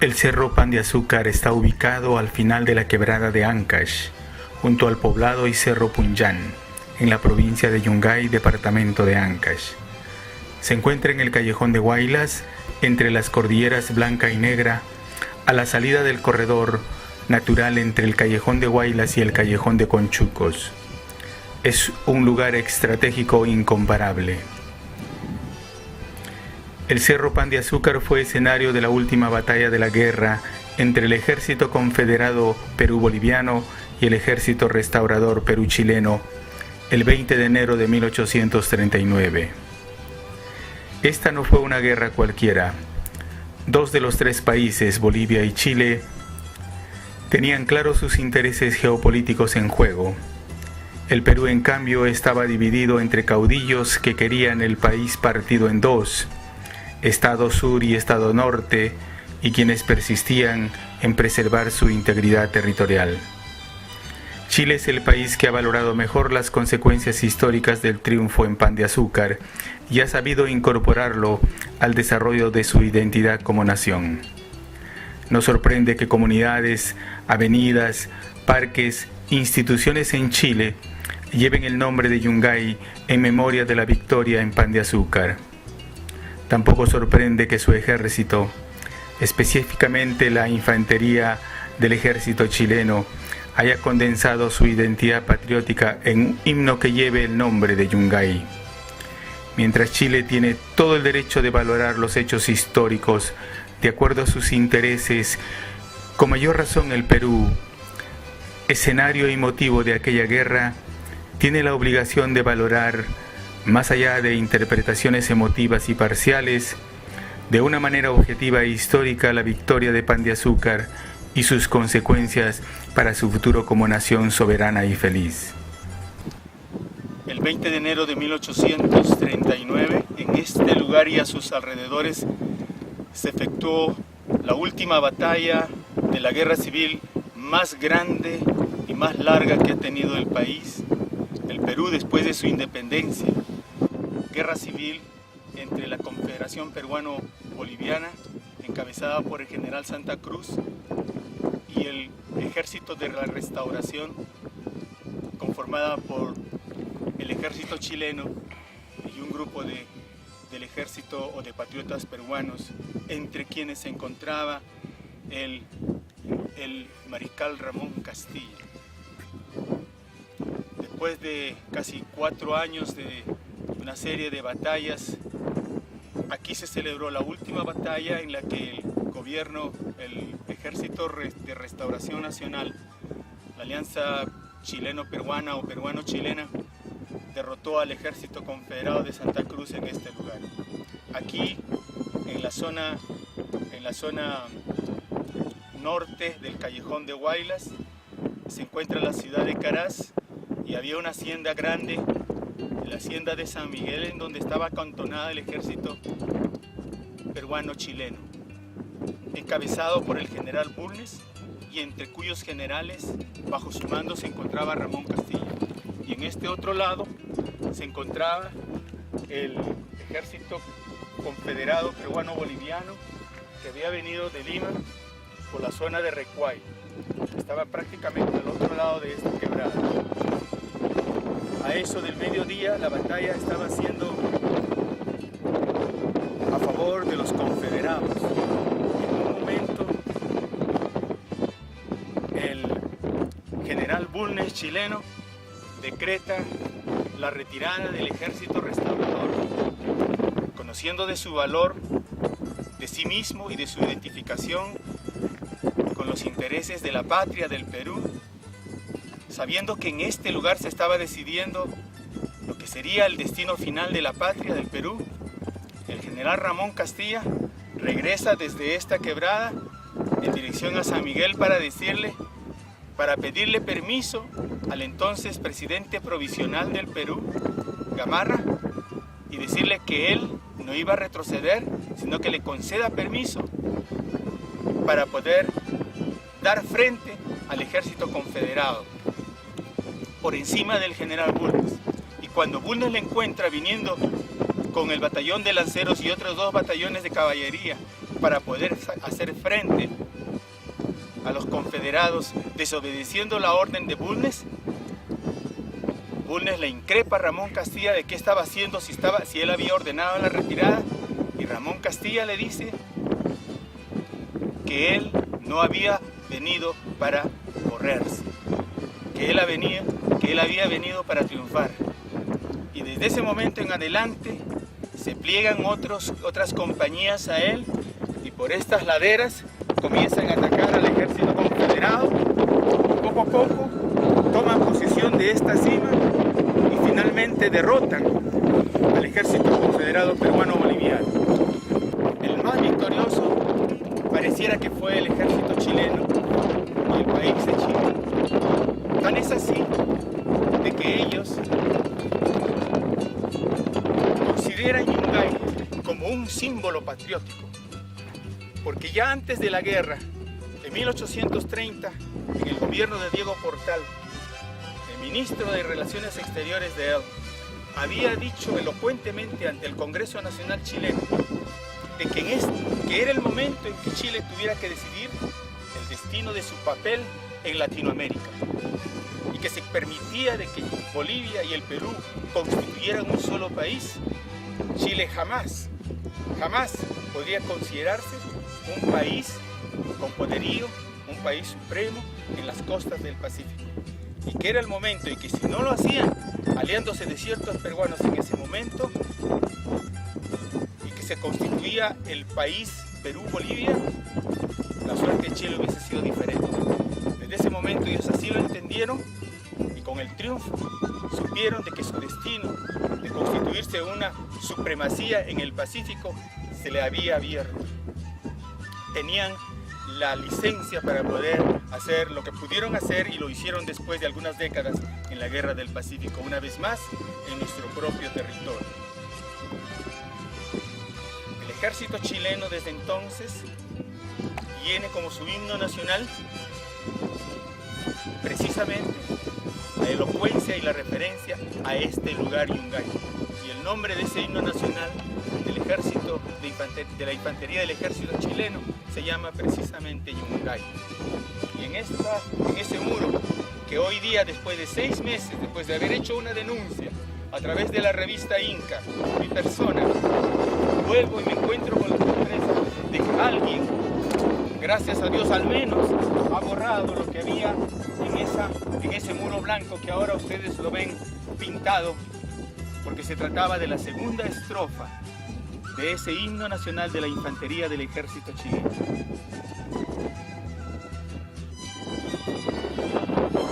El Cerro Pan de Azúcar está ubicado al final de la quebrada de Ancash, junto al poblado y Cerro Punllán, en la provincia de Yungay, departamento de Ancash. Se encuentra en el callejón de Huaylas, entre las cordilleras Blanca y Negra, a la salida del corredor natural entre el callejón de Huaylas y el callejón de Conchucos. Es un lugar estratégico incomparable. El Cerro Pan de Azúcar fue escenario de la última batalla de la guerra entre el ejército confederado Perú-Boliviano y el ejército restaurador Perú-Chileno el 20 de enero de 1839. Esta no fue una guerra cualquiera. Dos de los tres países, Bolivia y Chile, tenían claros sus intereses geopolíticos en juego. El Perú, en cambio, estaba dividido entre caudillos que querían el país partido en dos, Estado Sur y Estado Norte, y quienes persistían en preservar su integridad territorial. Chile es el país que ha valorado mejor las consecuencias históricas del triunfo en Pan de Azúcar y ha sabido incorporarlo al desarrollo de su identidad como nación. No sorprende que comunidades, avenidas, parques, instituciones en Chile lleven el nombre de Yungay en memoria de la victoria en Pan de Azúcar. Tampoco sorprende que su ejército, específicamente la infantería del ejército chileno, haya condensado su identidad patriótica en un himno que lleve el nombre de Yungay. Mientras Chile tiene todo el derecho de valorar los hechos históricos de acuerdo a sus intereses, con mayor razón el Perú, escenario y motivo de aquella guerra, tiene la obligación de valorar, más allá de interpretaciones emotivas y parciales, de una manera objetiva e histórica la victoria de Pan de Azúcar y sus consecuencias para su futuro como nación soberana y feliz. El 20 de enero de 1839, en este lugar y a sus alrededores, se efectuó la última batalla de la guerra civil más grande y más larga que ha tenido el país, el Perú, después de su independencia. Guerra civil entre la Confederación Peruano-Boliviana, encabezada por el general Santa Cruz, y el Ejército de la Restauración, conformada por el ejército chileno y un grupo del ejército o de patriotas peruanos, entre quienes se encontraba el mariscal Ramón Castilla. Después de casi 4 años de una serie de batallas, aquí se celebró la última batalla en la que el gobierno, el Ejército de Restauración Nacional, la alianza chileno-peruana o peruano-chilena, derrotó al ejército confederado de Santa Cruz en este lugar. Aquí, en la zona norte del callejón de Huaylas, se encuentra la ciudad de Caraz y había una hacienda grande, la hacienda de San Miguel, en donde estaba acantonada el ejército peruano-chileno, encabezado por el general Bulnes, y entre cuyos generales, bajo su mando, se encontraba Ramón Castilla. Y en este otro lado se encontraba el ejército confederado peruano-boliviano, que había venido de Lima por la zona de Recuay. Estaba prácticamente al otro lado de esta quebrada. A eso del mediodía, la batalla estaba siendo a favor de los confederados. En un momento, el general Bulnes, chileno, decreta la retirada del ejército restaurador, conociendo de su valor, de sí mismo y de su identificación con los intereses de la patria del Perú, sabiendo que en este lugar se estaba decidiendo lo que sería el destino final de la patria del Perú. El general Ramón Castilla regresa desde esta quebrada en dirección a San Miguel para pedirle permiso al entonces presidente provisional del Perú, Gamarra, y decirle que él no iba a retroceder, sino que le conceda permiso para poder dar frente al ejército confederado por encima del general Bulnes. Y cuando Bulnes le encuentra viniendo con el batallón de lanceros y otros 2 batallones de caballería para poder hacer frente a los confederados desobedeciendo la orden de Bulnes. Bulnes le increpa a Ramón Castilla de qué estaba haciendo, si él había ordenado la retirada, y Ramón Castilla le dice que él no había venido para correrse, que él había venido para triunfar. Y desde ese momento en adelante se pliegan otras compañías a él, y por estas laderas comienzan a atacar al ejército confederado. Poco a poco toman posesión de esta cima y finalmente derrotan al ejército confederado peruano-boliviano. El más victorioso pareciera que fue el ejército chileno y el país de Chile. Tan es así de que ellos consideran Yungay como un símbolo patriótico, porque ya antes de la guerra, en 1830, en el gobierno de Diego Portal, el ministro de Relaciones Exteriores de él, había dicho elocuentemente ante el Congreso Nacional chileno de que era el momento en que Chile tuviera que decidir el destino de su papel en Latinoamérica, y que se permitía de que Bolivia y el Perú constituyeran un solo país. Chile jamás podría considerarse un país con poderío, un país supremo en las costas del Pacífico, y que era el momento y que si no lo hacían, aliándose de ciertos peruanos en ese momento, y que se constituía el país Perú-Bolivia, la suerte de Chile hubiese sido diferente. Desde ese momento ellos así lo entendieron, y con el triunfo supieron de que su destino de constituirse una supremacía en el Pacífico se le había abierto. Tenían la licencia para poder hacer lo que pudieron hacer, y lo hicieron después de algunas décadas en la Guerra del Pacífico, una vez más en nuestro propio territorio. El ejército chileno desde entonces tiene como su himno nacional precisamente la elocuencia y la referencia a este lugar Yungay, y el nombre de ese himno nacional del ejército de la infantería del ejército chileno se llama precisamente Yungay. Y en ese muro, que hoy día, después de 6 meses, después de haber hecho una denuncia a través de la revista Inca, mi persona, vuelvo y me encuentro con la sorpresa de que alguien, gracias a Dios al menos, ha borrado lo que había en ese muro blanco que ahora ustedes lo ven pintado, porque se trataba de la segunda estrofa de ese himno nacional de la infantería del ejército chileno.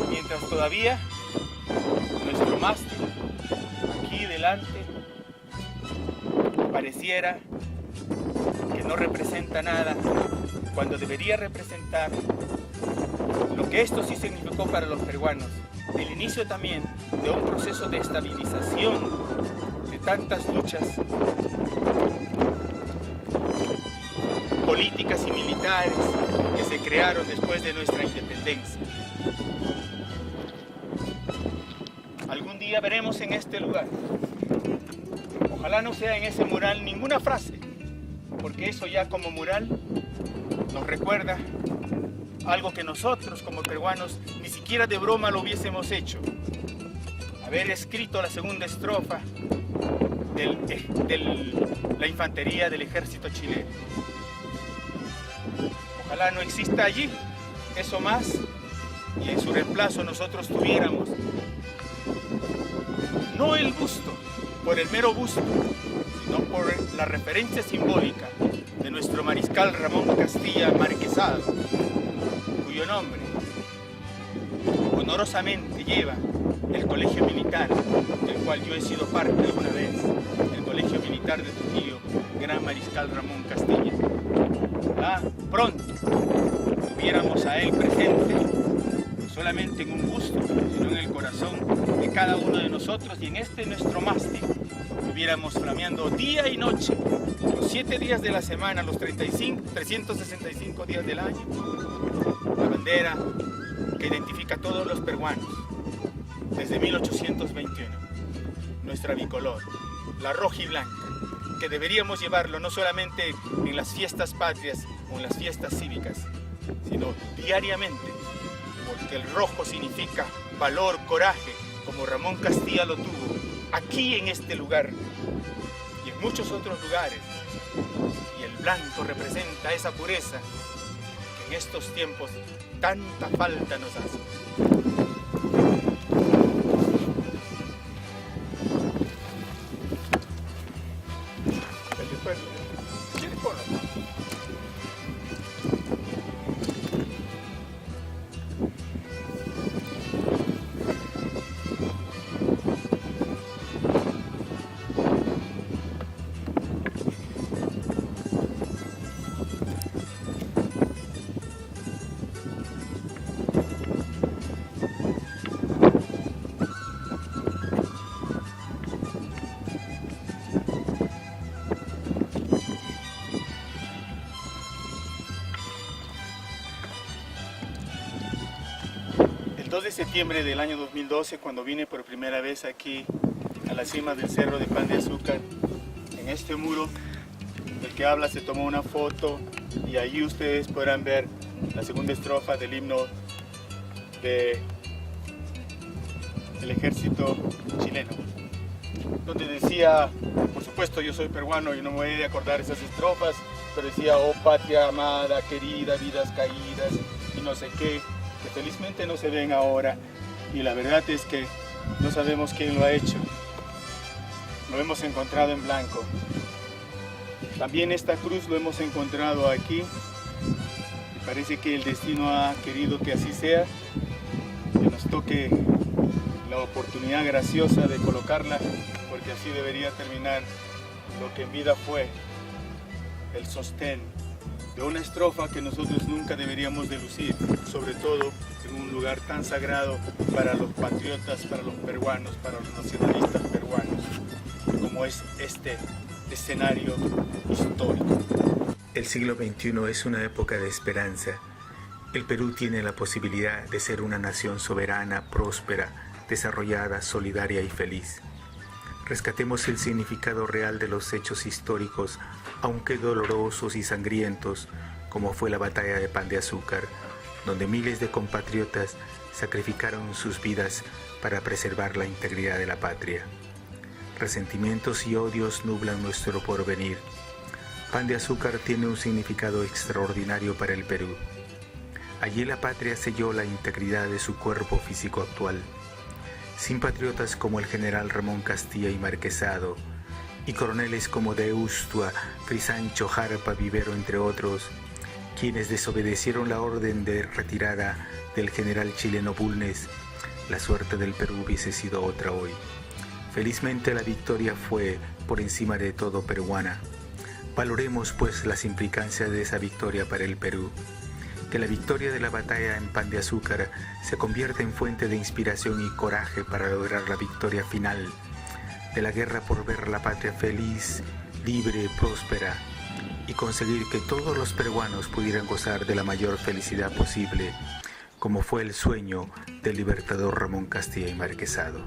Mientras todavía nuestro mástil aquí delante pareciera que no representa nada, cuando debería representar lo que esto sí significó para los peruanos, el inicio también de un proceso de estabilización de tantas luchas políticas y militares que se crearon después de nuestra independencia. Algún día veremos en este lugar, ojalá no sea en ese mural ninguna frase, porque eso ya como mural nos recuerda algo que nosotros como peruanos ni siquiera de broma lo hubiésemos hecho: haber escrito la segunda estrofa de la infantería del ejército chileno. Ojalá no exista allí eso más, y en su reemplazo nosotros tuviéramos no el busto por el mero busto, sino por la referencia simbólica de nuestro mariscal Ramón Castilla Marquesado, cuyo nombre honorosamente lleva el colegio militar del cual yo he sido parte alguna vez, el colegio militar de tu tío, gran mariscal Ramón Castilla. Pronto tuviéramos a él presente, no solamente en un busto, sino en el corazón de cada uno de nosotros, y en este nuestro mástil estuviéramos flameando día y noche, los 7 días de la semana, los 365 días del año, la bandera que identifica a todos los peruanos desde 1821, nuestra bicolor, la roja y blanca, que deberíamos llevarlo no solamente en las fiestas patrias o en las fiestas cívicas, sino diariamente, porque el rojo significa valor, coraje, como Ramón Castilla lo tuvo aquí en este lugar y en muchos otros lugares. Y el blanco representa esa pureza que en estos tiempos tanta falta nos hace. El 2 de septiembre del año 2012, cuando vine por primera vez aquí a la cima del Cerro de Pan de Azúcar, en este muro del que habla se tomó una foto y allí ustedes podrán ver la segunda estrofa del himno del ejército chileno, donde decía, por supuesto yo soy peruano y no me voy a acordar esas estrofas, pero decía: oh patria amada, querida, vidas caídas y no sé qué, que felizmente no se ven ahora, y la verdad es que no sabemos quién lo ha hecho. Lo hemos encontrado en blanco. También esta cruz lo hemos encontrado aquí. Me parece que el destino ha querido que así sea, que nos toque la oportunidad graciosa de colocarla, porque así debería terminar lo que en vida fue el sostén de una estrofa que nosotros nunca deberíamos de lucir, sobre todo en un lugar tan sagrado para los patriotas, para los peruanos, para los nacionalistas peruanos, como es este escenario histórico. El siglo XXI es una época de esperanza. El Perú tiene la posibilidad de ser una nación soberana, próspera, desarrollada, solidaria y feliz. Rescatemos el significado real de los hechos históricos, aunque dolorosos y sangrientos, como fue la batalla de Pan de Azúcar, donde miles de compatriotas sacrificaron sus vidas para preservar la integridad de la patria. Resentimientos y odios nublan nuestro porvenir. Pan de Azúcar tiene un significado extraordinario para el Perú. Allí la patria selló la integridad de su cuerpo físico actual. Sin patriotas como el general Ramón Castilla y Marquesado, y coroneles como Deustua, Crisancho, Jarpa, Vivero, entre otros, quienes desobedecieron la orden de retirada del general chileno Bulnes, la suerte del Perú hubiese sido otra hoy. Felizmente la victoria fue, por encima de todo, peruana. Valoremos pues las implicancias de esa victoria para el Perú. Que la victoria de la batalla en Pan de Azúcar se convierta en fuente de inspiración y coraje para lograr la victoria final de la guerra por ver la patria feliz, libre, próspera, y conseguir que todos los peruanos pudieran gozar de la mayor felicidad posible, como fue el sueño del libertador Ramón Castilla y Marquesado.